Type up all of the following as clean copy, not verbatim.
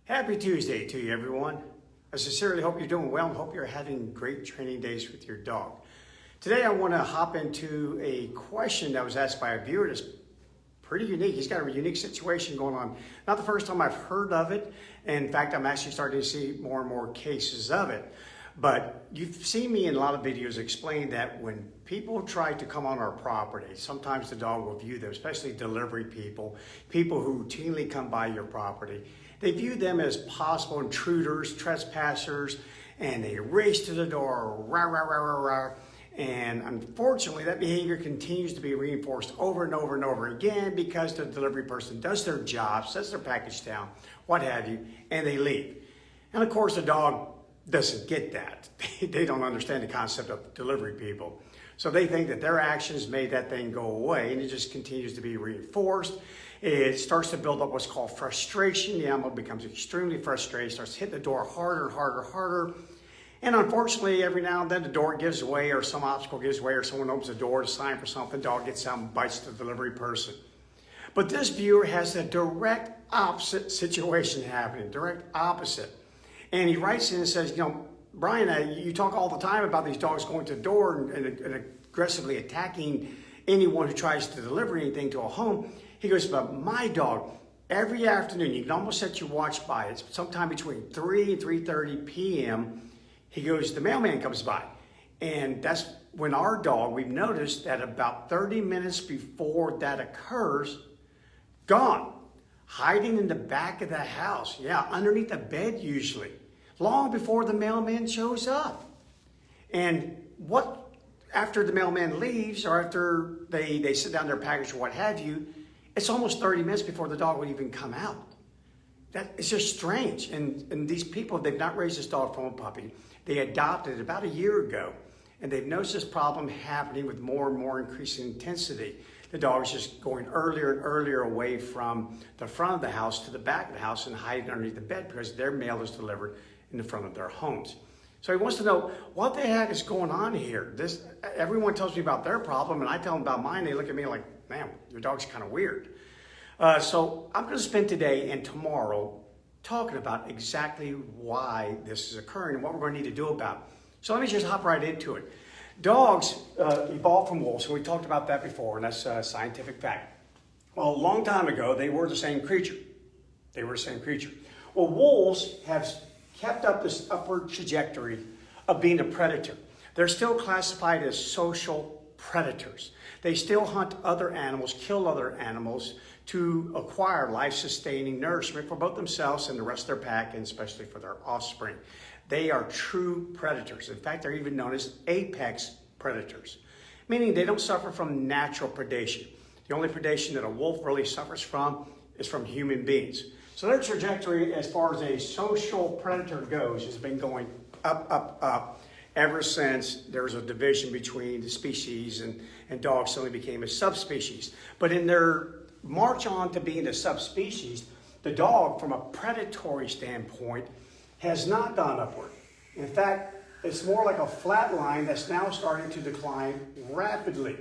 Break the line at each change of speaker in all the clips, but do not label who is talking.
Happy Tuesday to you, everyone. I sincerely hope you're doing well and hope you're having great training days with your dog. Today, I want to hop into a question that was asked by a viewer that's pretty unique. He's got a unique situation going on. Not the first time I've heard of it. In fact, I'm actually starting to see more and more cases of it. But you've seen me in a lot of videos explain that when people try to come on our property, sometimes the dog will view them, especially delivery people, people who routinely come by your property. They view them as possible intruders, trespassers, and they race to the door, rah, rah, rah, rah, rah. And unfortunately, that behavior continues to be reinforced over and over and over again because the delivery person does their job, sets their package down, what have you, and they leave. And of course, the dog doesn't get that. They don't understand the concept of delivery people. So they think that their actions made that thing go away, and it just continues to be reinforced. It starts to build up what's called frustration. The animal becomes extremely frustrated, starts to hit the door harder, harder, harder. And unfortunately, every now and then the door gives way or some obstacle gives way or someone opens the door to sign for something, dog gets out and bites the delivery person. But this viewer has the direct opposite situation happening, direct opposite. And he writes in and says, Bryan, you talk all the time about these dogs going to the door and aggressively attacking anyone who tries to deliver anything to a home. He goes, but my dog, every afternoon, you can almost set your watch by it, sometime between 3 and 3:30 p.m., he goes, the mailman comes by. And that's when our dog, we've noticed that about 30 minutes before that occurs, gone, hiding in the back of the house. Yeah, underneath the bed usually, long before the mailman shows up. And after the mailman leaves or after they sit down their package or what have you, it's almost 30 minutes before the dog would even come out. It's just strange. And these people, they've not raised this dog from a puppy. They adopted it about a year ago. And they've noticed this problem happening with more and more increasing intensity. The dog is just going earlier and earlier away from the front of the house to the back of the house and hiding underneath the bed because their mail is delivered in the front of their homes. So he wants to know, what the heck is going on here? Everyone tells me about their problem, and I tell them about mine. They look at me like, man, your dog's kind of weird. So I'm going to spend today and tomorrow talking about exactly why this is occurring and what we're going to need to do about it. So let me just hop right into it. Dogs evolved from wolves, and we talked about that before, and that's a scientific fact. Well, a long time ago, they were the same creature. Well, wolves have kept up this upward trajectory of being a predator. They're still classified as social predators. They still hunt other animals, kill other animals to acquire life-sustaining nourishment for both themselves and the rest of their pack, and especially for their offspring. They are true predators. In fact, they're even known as apex predators, meaning they don't suffer from natural predation. The only predation that a wolf really suffers from is from human beings. So their trajectory as far as a social predator goes has been going up, up, up ever since there was a division between the species and dogs suddenly became a subspecies. But in their march on to being a subspecies, the dog from a predatory standpoint has not gone upward. In fact, it's more like a flat line that's now starting to decline rapidly.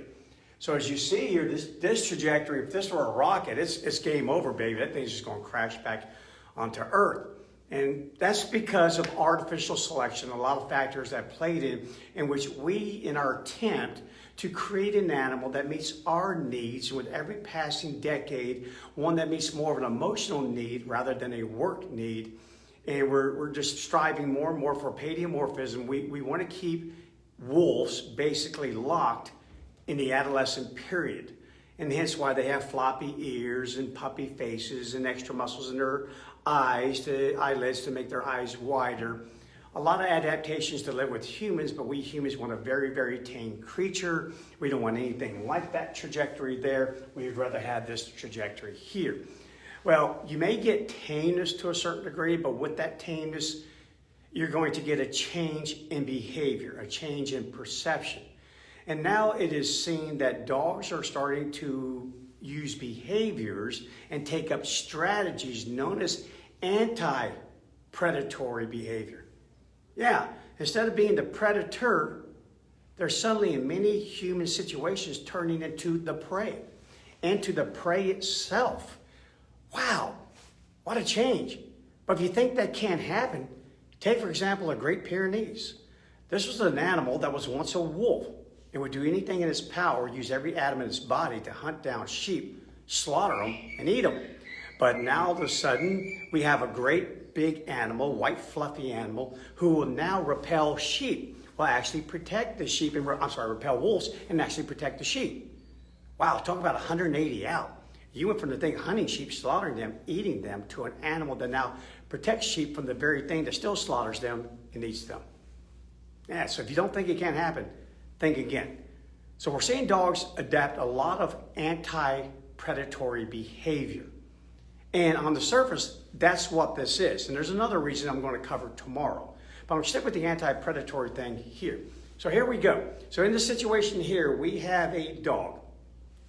So as you see here, this trajectory, if this were a rocket, it's game over, baby. That thing's just going to crash back onto Earth. And that's because of artificial selection, a lot of factors that played in which we, in our attempt to create an animal that meets our needs with every passing decade, one that meets more of an emotional need rather than a work need, and we're just striving more and more for padiomorphism. We want to keep wolves basically locked in the adolescent period. And hence why they have floppy ears and puppy faces and extra muscles in their eyelids to make their eyes wider. A lot of adaptations to live with humans, but we humans want a very, very tame creature. We don't want anything like that trajectory there. We'd rather have this trajectory here. Well, you may get tameness to a certain degree, but with that tameness, you're going to get a change in behavior, a change in perception. And now it is seen that dogs are starting to use behaviors and take up strategies known as anti-predatory behavior. Yeah, instead of being the predator, they're suddenly in many human situations turning into the prey, and to the prey itself. Wow, what a change. But if you think that can't happen, take, for example, a Great Pyrenees. This was an animal that was once a wolf. It would do anything in its power, use every atom in its body to hunt down sheep, slaughter them, and eat them. But now all of a sudden, we have a great big animal, white fluffy animal, who will now repel sheep, will actually protect the sheep, and repel wolves and actually protect the sheep. Wow, talk about 180 out. You went from the thing hunting sheep, slaughtering them, eating them, to an animal that now protects sheep from the very thing that still slaughters them and eats them. Yeah, so if you don't think it can't happen, think again. So we're seeing dogs adapt a lot of anti-predatory behavior. And on the surface, that's what this is. And there's another reason I'm going to cover tomorrow. But I'm going to stick with the anti-predatory thing here. So here we go. So in this situation here, we have a dog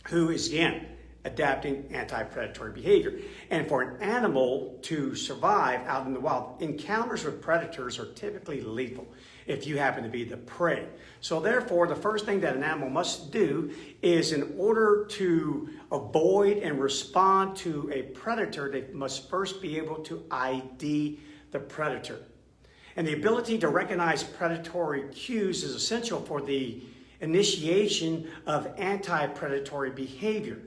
who is, again, adapting anti-predatory behavior. And for an animal to survive out in the wild, encounters with predators are typically lethal if you happen to be the prey. So therefore, the first thing that an animal must do is, in order to avoid and respond to a predator, they must first be able to ID the predator. And the ability to recognize predatory cues is essential for the initiation of anti-predatory behavior.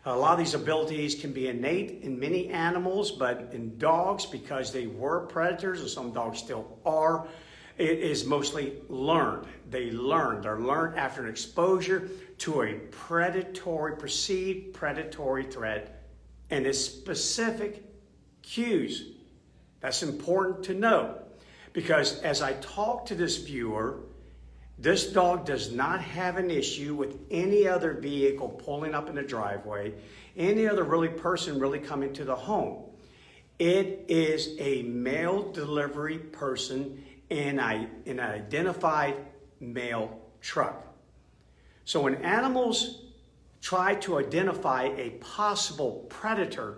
A lot of these abilities can be innate in many animals, but in dogs, because they were predators, and some dogs still are, it is mostly learned. They're learned after an exposure to a perceived predatory threat and its specific cues. That's important to know, because as I talk to this viewer, this dog does not have an issue with any other vehicle pulling up in the driveway, any other person really coming to the home. It is a mail delivery person in an identified mail truck. So when animals try to identify a possible predator,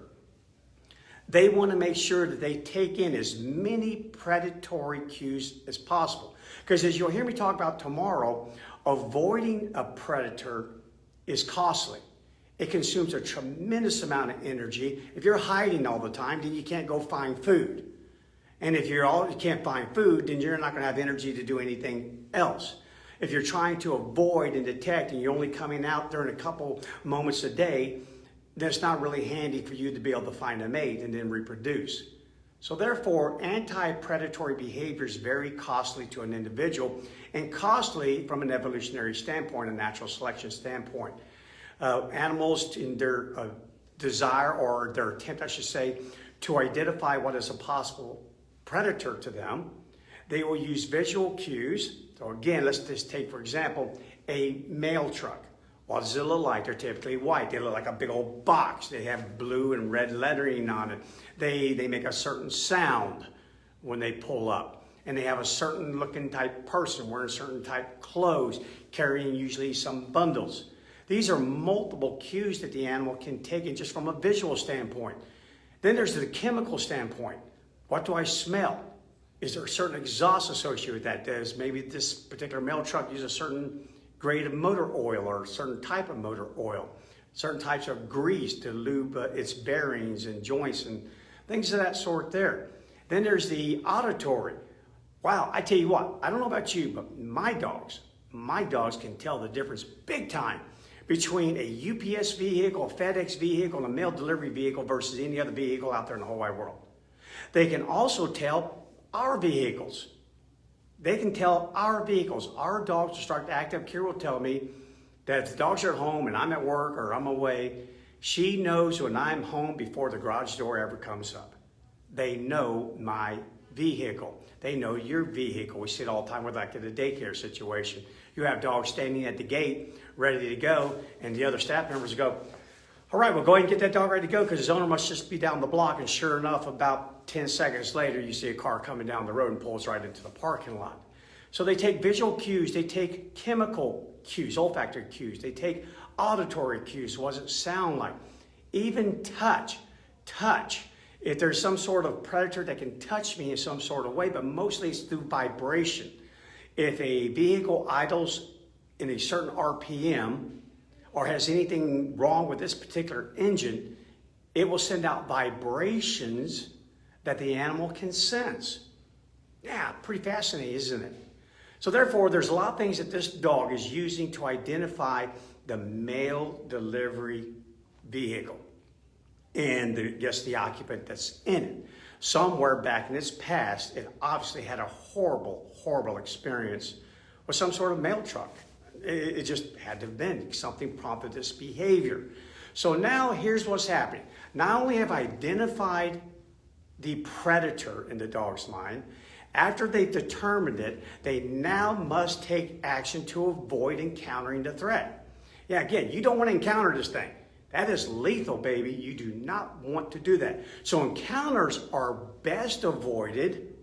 they want to make sure that they take in as many predatory cues as possible. Because as you'll hear me talk about tomorrow, avoiding a predator is costly. It consumes a tremendous amount of energy. If you're hiding all the time, then you can't go find food. And if you can't find food, then you're not going to have energy to do anything else. If you're trying to avoid and detect and you're only coming out during a couple moments a day, then it's not really handy for you to be able to find a mate and then reproduce. So therefore, anti-predatory behavior is very costly to an individual, and costly from an evolutionary standpoint, a natural selection standpoint. Animals, in their desire, or their attempt, I should say, to identify what is a possible predator to them, they will use visual cues. So again, let's just take, for example, a mail truck. What does it look like? They're typically white. They look like a big old box. They have blue and red lettering on it. They make a certain sound when they pull up. And they have a certain looking type person wearing certain type clothes, carrying usually some bundles. These are multiple cues that the animal can take in just from a visual standpoint. Then there's the chemical standpoint. What do I smell? Is there a certain exhaust associated with that? Does maybe this particular mail truck use a certain grade of motor oil or a certain type of motor oil, certain types of grease to lube its bearings and joints and things of that sort there. Then there's the auditory. Wow, I tell you what, I don't know about you, but my dogs can tell the difference big time between a UPS vehicle, a FedEx vehicle, and a mail delivery vehicle versus any other vehicle out there in the whole wide world. They can also tell our vehicles. They can tell our vehicles. Our dogs will start to act up. Kira will tell me that if the dogs are at home and I'm at work or I'm away, she knows when I'm home before the garage door ever comes up. They know my vehicle. They know your vehicle. We see it all the time with like at a daycare situation. You have dogs standing at the gate ready to go, and the other staff members go, all right, well, go ahead and get that dog ready to go because his owner must just be down the block. And sure enough, about 10 seconds later, you see a car coming down the road and pulls right into the parking lot. So they take visual cues, they take chemical cues, olfactory cues, they take auditory cues, what does it sound like? Even touch. If there's some sort of predator that can touch me in some sort of way, but mostly it's through vibration. If a vehicle idles in a certain RPM or has anything wrong with this particular engine, it will send out vibrations that the animal can sense. Yeah, pretty fascinating, isn't it? So therefore, there's a lot of things that this dog is using to identify the mail delivery vehicle and the occupant that's in it. Somewhere back in its past, it obviously had a horrible, horrible experience with some sort of mail truck. It just had to have been. Something prompted this behavior. So now here's what's happening. Not only have I identified the predator in the dog's mind, after they've determined it, they now must take action to avoid encountering the threat. Yeah, again, you don't want to encounter this thing. That is lethal, baby. You do not want to do that. So encounters are best avoided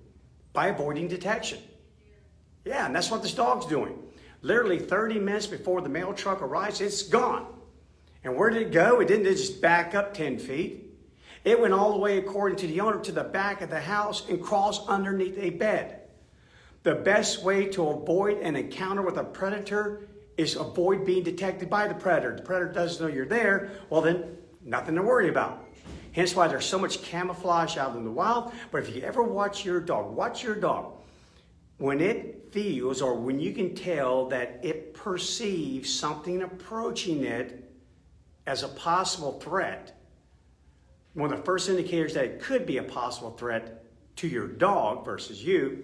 by avoiding detection. Yeah, and that's what this dog's doing. Literally 30 minutes before the mail truck arrives, it's gone. And where did it go? It didn't just back up 10 feet. It went all the way, according to the owner, to the back of the house and crawls underneath a bed. The best way to avoid an encounter with a predator is avoid being detected by the predator. The predator doesn't know you're there, well then, nothing to worry about. Hence why there's so much camouflage out in the wild. But if you ever watch your dog, when it feels or when you can tell that it perceives something approaching it as a possible threat, one of the first indicators that it could be a possible threat to your dog versus you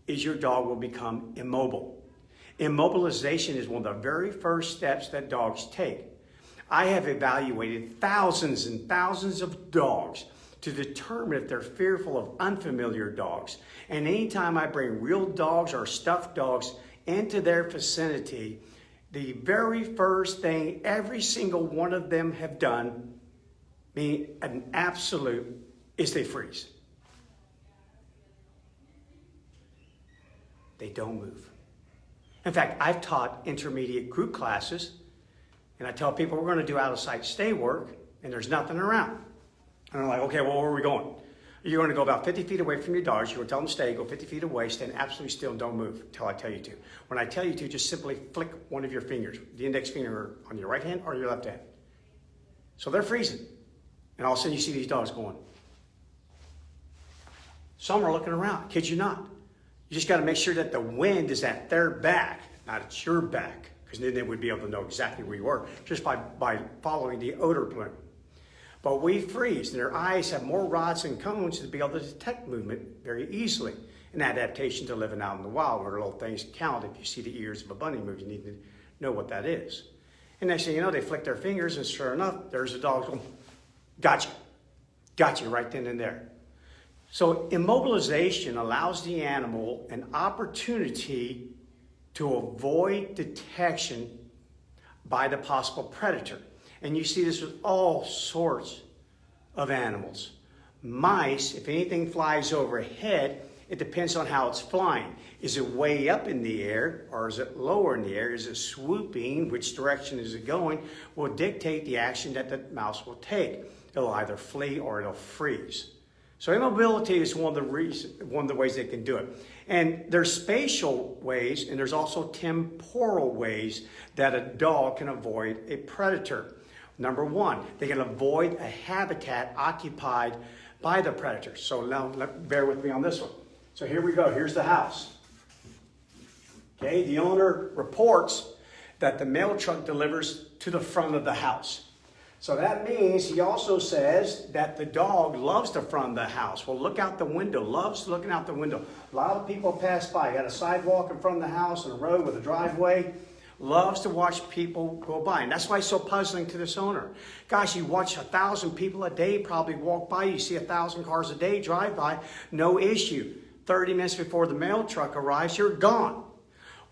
is your dog will become immobile. Immobilization is one of the very first steps that dogs take. I have evaluated thousands and thousands of dogs to determine if they're fearful of unfamiliar dogs. And anytime I bring real dogs or stuffed dogs into their vicinity, the very first thing every single one of them have done, being an absolute, is they freeze. They don't move. In fact, I've taught intermediate group classes, and I tell people we're going to do out-of-sight stay work, and there's nothing around. And I'm like, okay, well, where are we going? You're going to go about 50 feet away from your dogs. You're going to tell them to stay, go 50 feet away, stand absolutely still, and don't move until I tell you to. When I tell you to, just simply flick one of your fingers, the index finger on your right hand or your left hand. So they're freezing. And all of a sudden you see these dogs going. Some are looking around, kid you not. You just got to make sure that the wind is at their back, not at your back, because then they would be able to know exactly where you were just by following the odor plume. But we freeze, and their eyes have more rods and cones to be able to detect movement very easily. An adaptation to living out in the wild where little things count. If you see the ears of a bunny move, you need to know what that is. And next thing you know, they flick their fingers, and sure enough, there's a dog going, gotcha. Gotcha right then and there. So immobilization allows the animal an opportunity to avoid detection by the possible predator. And you see this with all sorts of animals. Mice, if anything flies overhead, it depends on how it's flying. Is it way up in the air or is it lower in the air? Is it swooping? Which direction is it going? Will dictate the action that the mouse will take. It'll either flee or it'll freeze. So immobility is one of the ways they can do it. And there's spatial ways and there's also temporal ways that a dog can avoid a predator. Number one, they can avoid a habitat occupied by the predator. So now bear with me on this one. So here we go. Here's the house. Okay, the owner reports that the mail truck delivers to the front of the house. So that means he also says that the dog loves the front of the house. Well, look out the window, loves looking out the window. A lot of people pass by. You got a sidewalk in front of the house and a road with a driveway. Loves to watch people go by. And that's why it's so puzzling to this owner. Gosh, you watch 1,000 people a day probably walk by. You see 1,000 cars a day drive by. No issue. 30 minutes before the mail truck arrives, you're gone.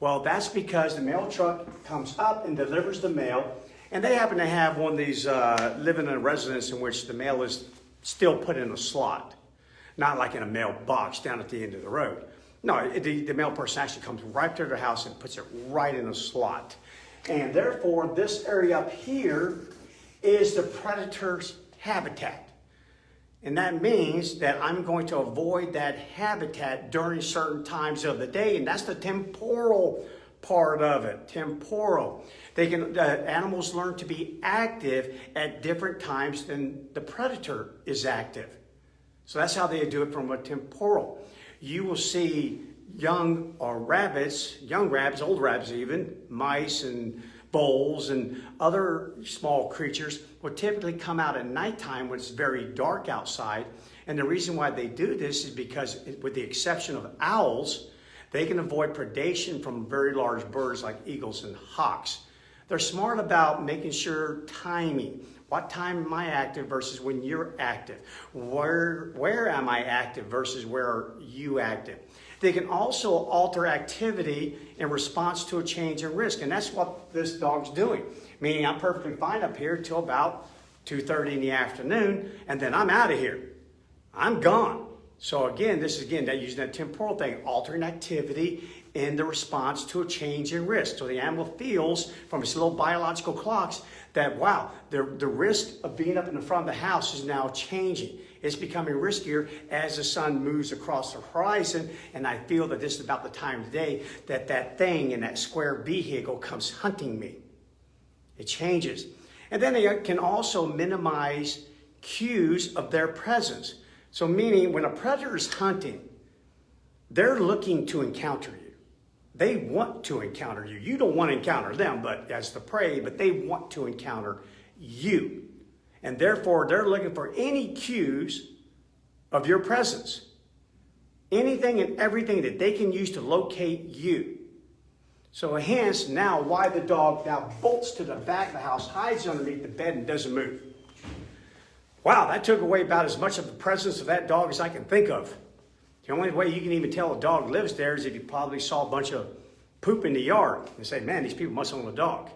Well, that's because the mail truck comes up and delivers the mail. And they happen to have one of these living in a residence in which the mail is still put in a slot. Not like in a mailbox down at the end of the road. No, the mail person actually comes right to their house and puts it right in a slot. And therefore, this area up here is the predator's habitat. And that means that I'm going to avoid that habitat during certain times of the day. And that's the temporal part of it, temporal. Animals learn to be active at different times than the predator is active. So that's how they do it from a temporal. You will see young rabbits, old rabbits even, mice and voles and other small creatures will typically come out at nighttime when it's very dark outside. And the reason why they do this is because, with the exception of owls, they can avoid predation from very large birds like eagles and hawks. They're smart about making sure timing. What time am I active versus when you're active? Where am I active versus where are you active? They can also alter activity in response to a change in risk. And that's what this dog's doing. Meaning I'm perfectly fine up here till about 2:30 in the afternoon, and then I'm out of here. I'm gone. So again, this is that using that temporal thing, altering activity in the response to a change in risk. So the animal feels from its little biological clocks that, wow, the risk of being up in the front of the house is now changing. It's becoming riskier as the sun moves across the horizon, and I feel that this is about the time of day that thing in that square vehicle comes hunting me. It changes. And then they can also minimize cues of their presence. So meaning when a predator is hunting, they're looking to encounter you. They want to encounter you. You don't want to encounter them, but as the prey, but they want to encounter you. And therefore, they're looking for any cues of your presence. Anything and everything that they can use to locate you. So hence, now why the dog now bolts to the back of the house, hides underneath the bed, and doesn't move. Wow, that took away about as much of the presence of that dog as I can think of. The only way you can even tell a dog lives there is if you probably saw a bunch of poop in the yard and say, man, these people must own a dog.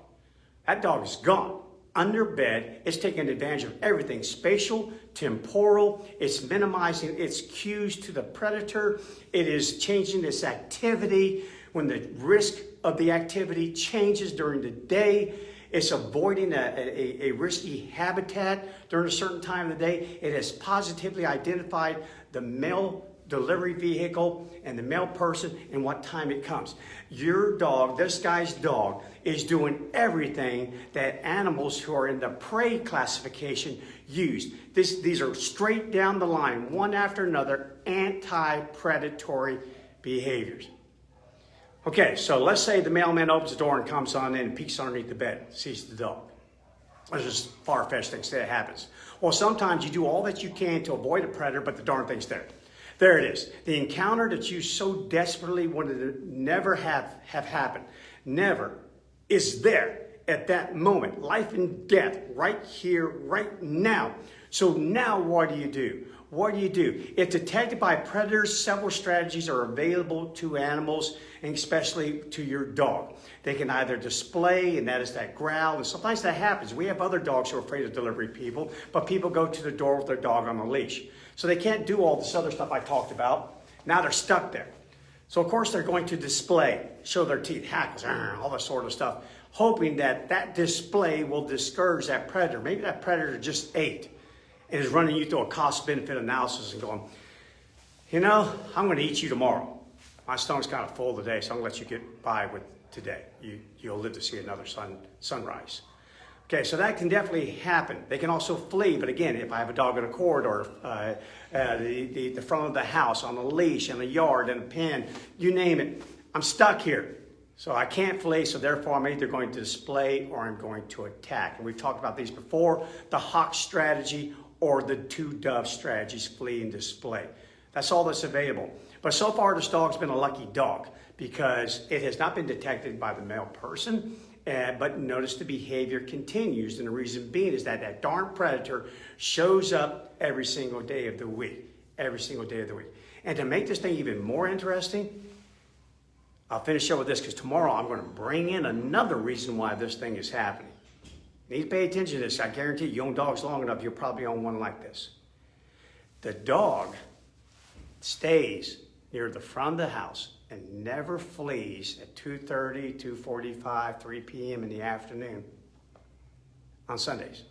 That dog is gone. Under bed, it's taking advantage of everything, spatial, temporal. It's minimizing its cues to the predator. It is changing its activity. When the risk of the activity changes during the day, it's avoiding a risky habitat during a certain time of the day. It has positively identified the male delivery vehicle and the male person and what time it comes. Your dog, this guy's dog, is doing everything that animals who are in the prey classification use. These are straight down the line, one after another, anti-predatory behaviors. Okay, so let's say the mailman opens the door and comes on in and peeks underneath the bed, sees the dog. There's just far-fetched things that happens. Well, sometimes you do all that you can to avoid a predator, but the darn thing's there. There it is. The encounter that you so desperately wanted to never have happened, never, is there at that moment. Life and death, right here, right now. So now what do you do? What do you do? If detected by predators, several strategies are available to animals, and especially to your dog. They can either display, and that is that growl, and sometimes that happens. We have other dogs who are afraid of delivery people, but people go to the door with their dog on a leash. So they can't do all this other stuff I talked about. Now they're stuck there. So of course they're going to display, show their teeth, hackles, all that sort of stuff, hoping that that display will discourage that predator. Maybe that predator just ate and is running you through a cost-benefit analysis and going, you know, I'm going to eat you tomorrow. My stomach's kind of full today, so I'm going to let you get by with today. You'll live to see another sunrise. Okay, so that can definitely happen. They can also flee, but again, if I have a dog in a corridor, the front of the house, on a leash, in a yard, in a pen, you name it, I'm stuck here. So I can't flee, so therefore I'm either going to display or I'm going to attack. And we've talked about these before, the hawk strategy or the two dove strategies, flee and display. That's all that's available. But so far this dog's been a lucky dog because it has not been detected by the male person, but notice the behavior continues. And the reason being is that that darn predator shows up every single day of the week. Every single day of the week. And to make this thing even more interesting, I'll finish up with this because tomorrow I'm going to bring in another reason why this thing is happening. You need to pay attention to this. I guarantee you own dogs long enough, you'll probably own one like this. The dog stays near the front of the house and never flees at 2:30, 2:45, 3 p.m. in the afternoon on Sundays.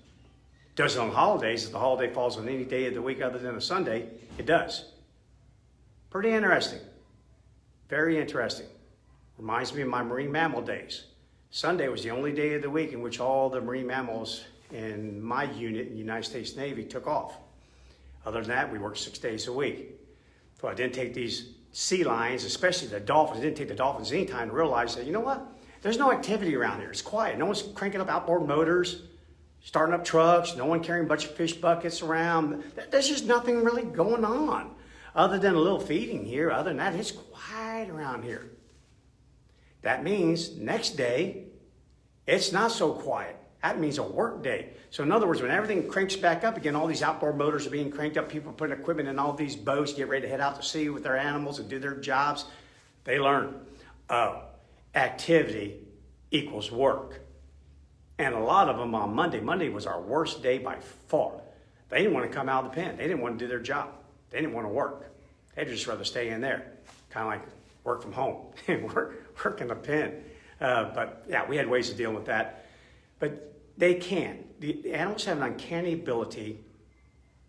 Does it on holidays. If the holiday falls on any day of the week other than a Sunday, it does. Pretty interesting. Very interesting. Reminds me of my marine mammal days. Sunday was the only day of the week in which all the marine mammals in my unit in the United States Navy took off. Other than that, we worked 6 days a week. So I didn't take these sea lions, especially the dolphins, I didn't take the dolphins any time to realize that, you know what? There's no activity around here. It's quiet. No one's cranking up outboard motors, starting up trucks, no one carrying a bunch of fish buckets around. There's just nothing really going on other than a little feeding here. Other than that, it's quiet around here. That means next day, it's not so quiet. That means a work day. So in other words, when everything cranks back up again, all these outboard motors are being cranked up, people are putting equipment in all these boats, get ready to head out to sea with their animals and do their jobs, they learn, activity equals work. And a lot of them on Monday was our worst day by far. They didn't want to come out of the pen. They didn't want to do their job. They didn't want to work. They'd just rather stay in there, kind of like work from home and work in the pen. But yeah, we had ways of dealing with that. But they can. The animals have an uncanny ability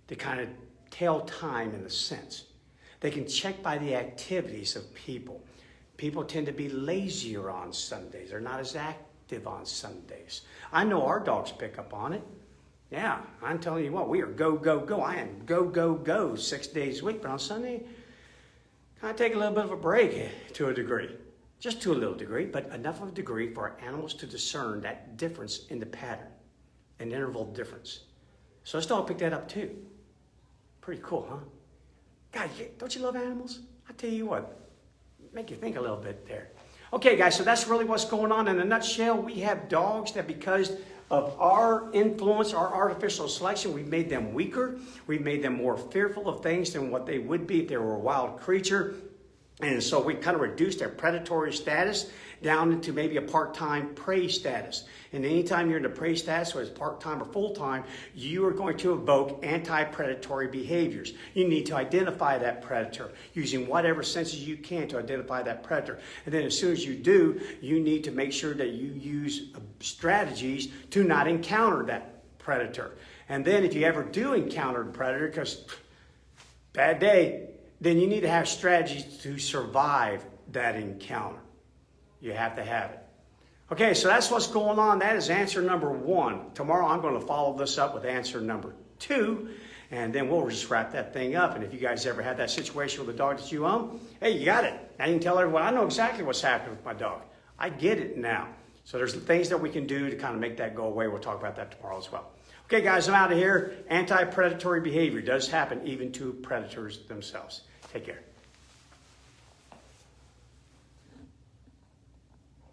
to kind of tell time in a sense. They can check by the activities of people. People tend to be lazier on Sundays. They're not as active on Sundays. I know our dogs pick up on it. Yeah, I'm telling you what, we are go, go, go. I am go, go, go 6 days a week. But on Sunday, I take a little bit of a break to a degree. Just to a little degree, but enough of a degree for our animals to discern that difference in the pattern, an interval difference. So let's all pick that up too. Pretty cool, huh? God, don't you love animals? I tell you what, make you think a little bit there. Okay, guys, so that's really what's going on. In a nutshell, we have dogs that because of our influence, our artificial selection, we've made them weaker. We've made them more fearful of things than what they would be if they were a wild creature. And so we kind of reduced their predatory status down into maybe a part-time prey status. And anytime you're in the prey status, whether it's part-time or full-time, you are going to evoke anti-predatory behaviors. You need to identify that predator using whatever senses you can to identify that predator. And then as soon as you do, you need to make sure that you use strategies to not encounter that predator. And then if you ever do encounter the predator, because bad day, then you need to have strategies to survive that encounter. You have to have it. Okay, so that's what's going on. That is answer number 1. Tomorrow I'm going to follow this up with answer number 2, and then we'll just wrap that thing up. And if you guys ever had that situation with a dog that you own, hey, you got it. Now you can tell everyone, I know exactly what's happening with my dog. I get it now. So there's things that we can do to kind of make that go away. We'll talk about that tomorrow as well. Okay, guys, I'm out of here. Anti-predatory behavior does happen even to predators themselves. Take care.